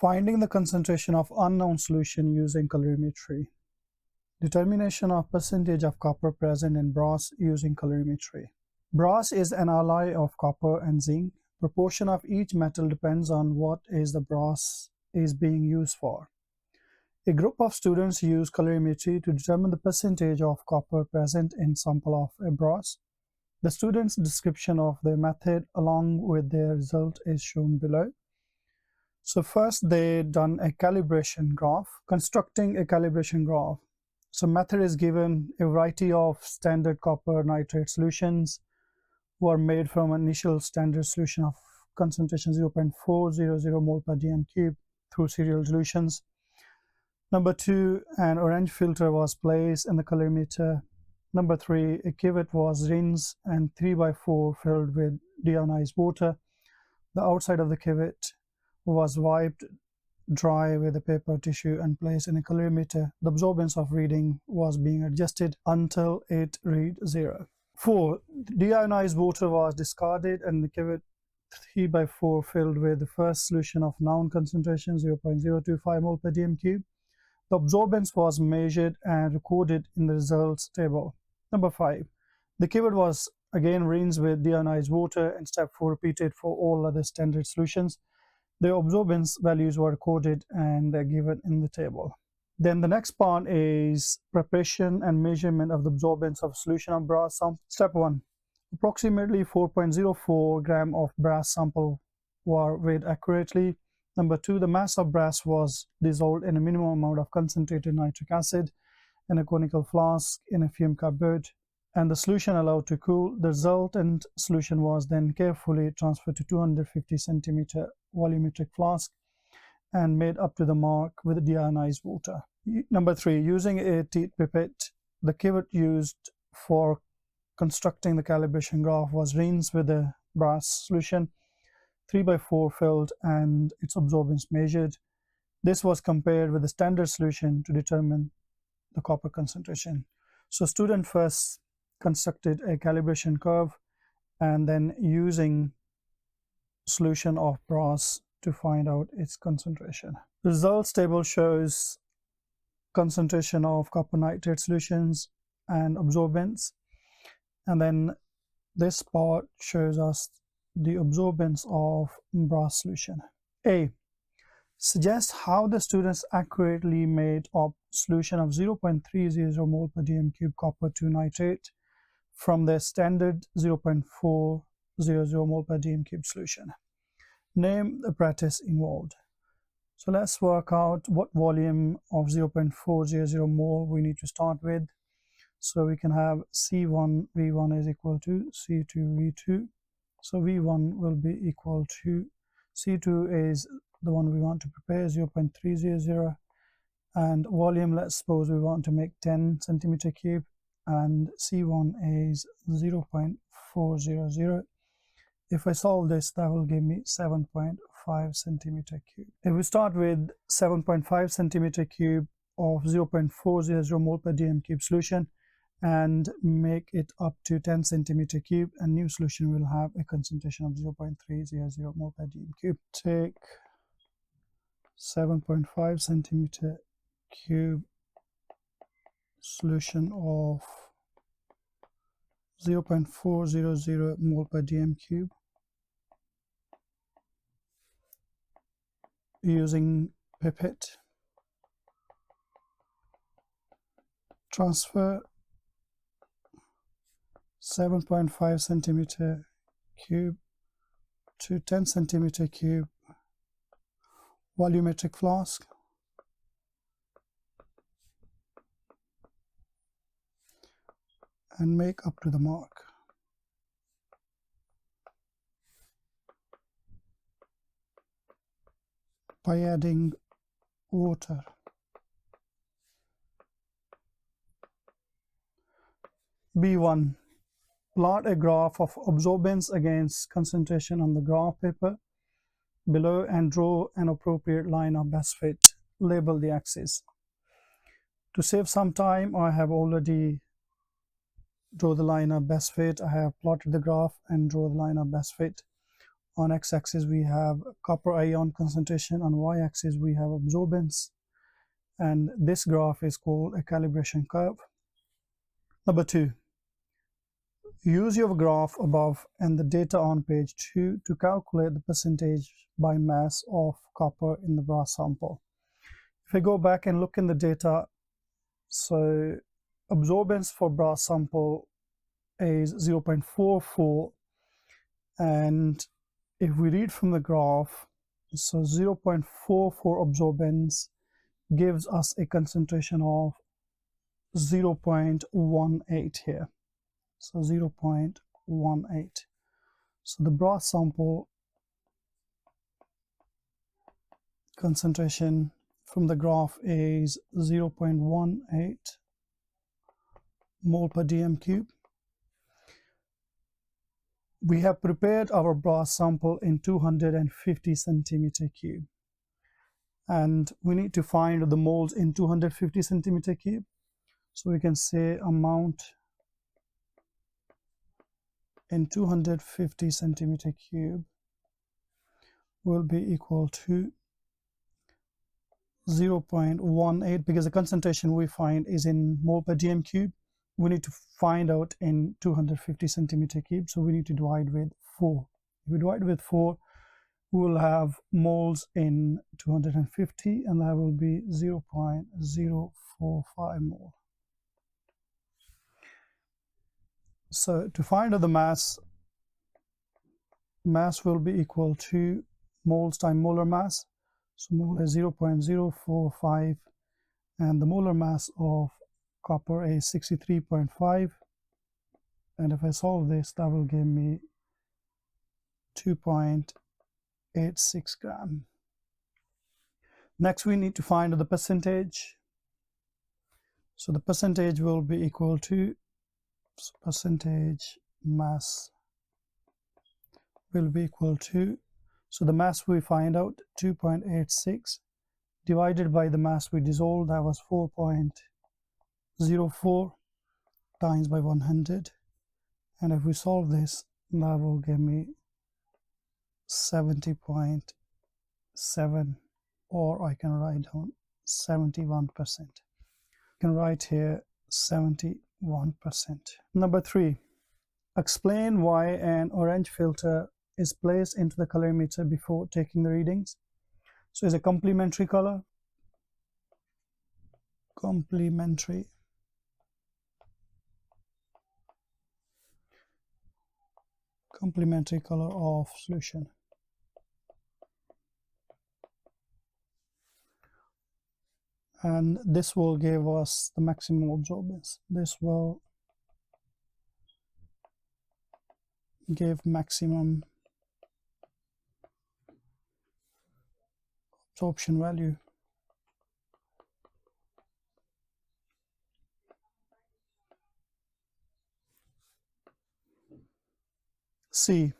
Finding the concentration of unknown solution using colorimetry. Determination of percentage of copper present in brass using colorimetry. Brass is an alloy of copper and zinc. Proportion of each metal depends on what is the brass is being used for. A group of students use colorimetry to determine the percentage of copper present in sample of a brass. The students' description of their method along with their result is shown below. So first they done a calibration graph, constructing a calibration graph. So method is given a variety of standard copper nitrate solutions were made from an initial standard solution of concentration 0.400 mole per dm cube through serial dilutions. Number 2, an orange filter was placed in the colorimeter. Number 3, a cuvette was rinsed and 3/4 filled with deionized water. The outside of the cuvette was wiped dry with a paper tissue and placed in a colorimeter. The absorbance of reading was being adjusted until it read 0. 4. Deionized water was discarded and the cuvette 3/4 filled with the first solution of known concentration 0.025 mole per dm cube. The absorbance was measured and recorded in the results table. Number 5. The cuvette was again rinsed with deionized water and step 4 repeated for all other standard solutions. The absorbance values were recorded and they're given in the table. Then the next part is preparation and measurement of the absorbance of solution of brass. Step 1. Approximately 4.04 gram of brass sample were weighed accurately. Number 2, the mass of brass was dissolved in a minimum amount of concentrated nitric acid in a conical flask in a fume cupboard, and the solution allowed to cool. The resultant solution was then carefully transferred to 250 centimeter volumetric flask and made up to the mark with deionized water. Number 3, using a teat pipette, the cuvette used for constructing the calibration graph was rinsed with the brass solution, 3/4 filled, and its absorbance measured. This was compared with the standard solution to determine the copper concentration. So student first constructed a calibration curve and then using solution of brass to find out its concentration. The results table shows concentration of copper nitrate solutions and absorbance, and then this part shows us the absorbance of brass solution. A. Suggest how the students accurately made up solution of 0.300 mole per dm cube copper to nitrate from their standard 0.400 mole per dm cube solution. Name the apparatus involved. So let's work out what volume of 0.400 mole we need to start with. So we can have C1 V1 is equal to C2 V2. So V1 will be equal to C2 is the one we want to prepare, 0.300, and volume, let's suppose we want to make 10 centimeter cube, and C1 is 0.400. If I solve this, that will give me 7.5 centimeter cube. If we start with 7.5 centimeter cube of 0.400 mole per dm cube solution and make it up to 10 centimeter cube, a new solution will have a concentration of 0.300 mole per dm cube. Take 7.5 centimeter cube solution of 0.400 mole per dm cube using pipette. Transfer 7.5 centimeter cube to 10 centimeter cube volumetric flask. And make up to the mark. By adding water. B1. Plot a graph of absorbance against concentration on the graph paper below and draw an appropriate line of best fit. Label the axis. To save some time, I have already draw the line of best fit. I have plotted the graph and draw the line of best fit On x-axis we have copper ion concentration, on y-axis we have absorbance, and this graph is called a calibration curve. Number 2, use your graph above and the data on page 2 to calculate the percentage by mass of copper in the brass sample. If I go back and look in the data, so absorbance for brass sample is 0.44, and if we read from the graph, so 0.44 absorbance gives us a concentration of 0.18 here. So 0.18. So the brass sample concentration from the graph is 0.18 mole per dm cube. We have prepared our brass sample in 250 centimeter cube, and we need to find the moles in 250 centimeter cube. So we can say amount in 250 centimeter cube will be equal to 0.18, because the concentration we find is in mole per dm cube. We need to find out in 250 centimeter cube, so we need to divide with 4. If we divide with 4, we will have moles in 250, and that will be 0.045 mole. So to find out the mass will be equal to moles times molar mass. So mole is 0.045, and the molar mass of copper is 63.5, and if I solve this, that will give me 2.86 gram. Next we need to find the percentage. So the percentage will be equal to, so percentage mass will be equal to, so the mass we find out 2.86 divided by the mass we dissolved, that was 4.04 times by 100, and if we solve this, that will give me 70.7, or I can write down 71%. I can write here 71%. Number 3, explain why an orange filter is placed into the colorimeter before taking the readings. So it's a complementary color. Complementary color of solution. And this will give us the maximum absorbance. This will give maximum absorption value. C.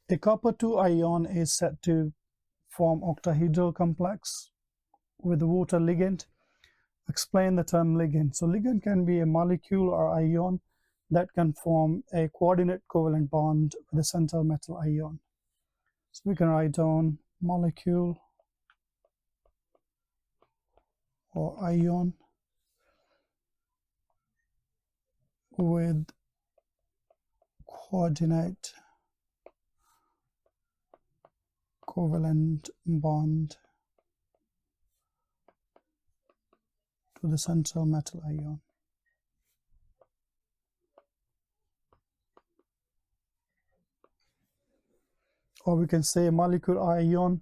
A copper-2 ion is said to form octahedral complex with the water ligand. Explain the term ligand. So ligand can be a molecule or ion that can form a coordinate covalent bond with a central metal ion. So we can write down molecule or ion with coordinate covalent bond to the central metal ion. Or we can say a molecule or ion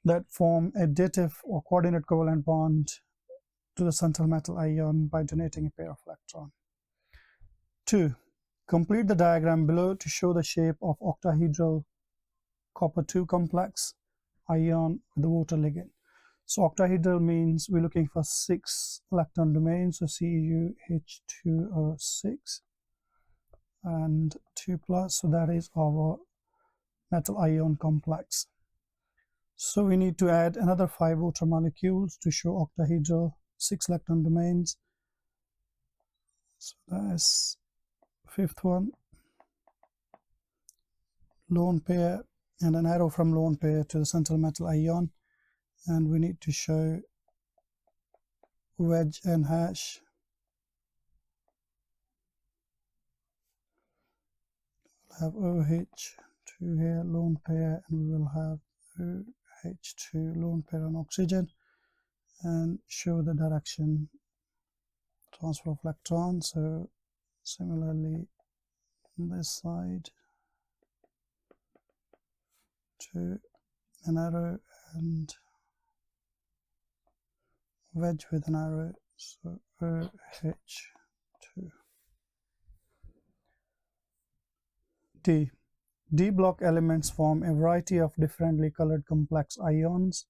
that form a dative or coordinate covalent bond to the central metal ion by donating a pair of electrons. 2. Complete the diagram below to show the shape of octahedral copper-2 complex ion with the water ligand. So octahedral means we're looking for 6 electron domains, so CuH2O6 and 2+, so that is our metal ion complex. So we need to add another 5 water molecules to show octahedral 6 electron domains. So that is 5th one, lone pair, and an arrow from lone pair to the central metal ion, and we need to show wedge and hash. We'll have OH2 here, lone pair, and we will have OH2 lone pair on oxygen, and show the direction transfer of electrons. So similarly on this side to an arrow and wedge with an arrow, so OH2. D block elements form a variety of differently colored complex ions.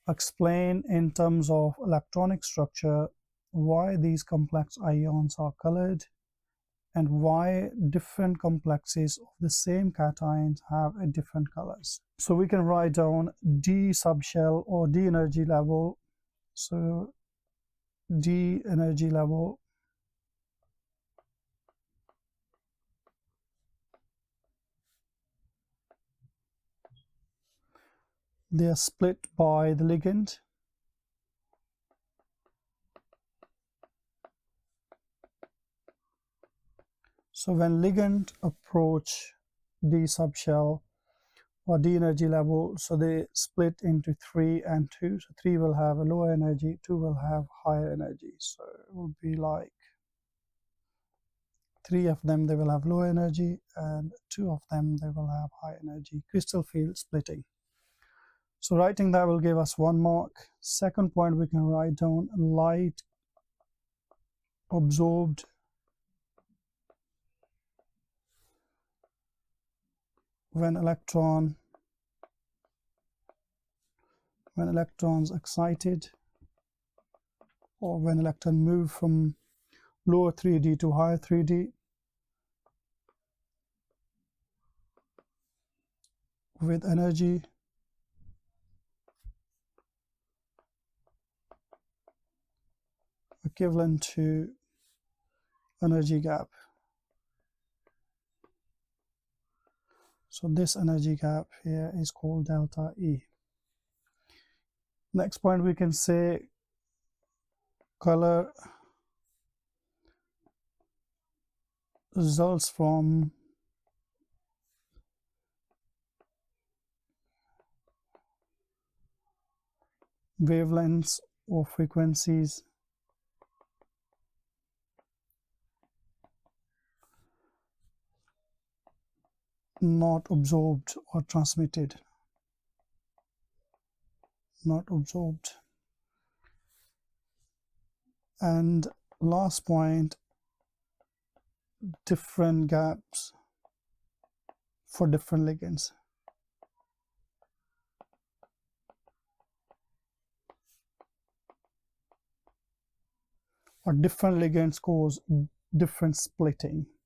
Explain in terms of electronic structure why these complex ions are colored and why different complexes of the same cations have a different colors. So we can write down D subshell or D energy level. So D energy level they are split by the ligand. So when ligand approach D subshell or D energy level, so they split into 3 and 2. So 3 will have a lower energy, 2 will have higher energy. So it will be like 3 of them they will have low energy and 2 of them they will have high energy. Crystal field splitting. So writing that will give us 1 mark. Second point, we can write down light absorbed when electrons excited, or when electron move from lower 3D to higher 3D with energy equivalent to energy gap. So this energy gap here is called delta E. Next point, we can say color results from wavelengths or frequencies not absorbed or transmitted. Not absorbed. And last point, different gaps for different ligands. Or different ligands cause different splitting.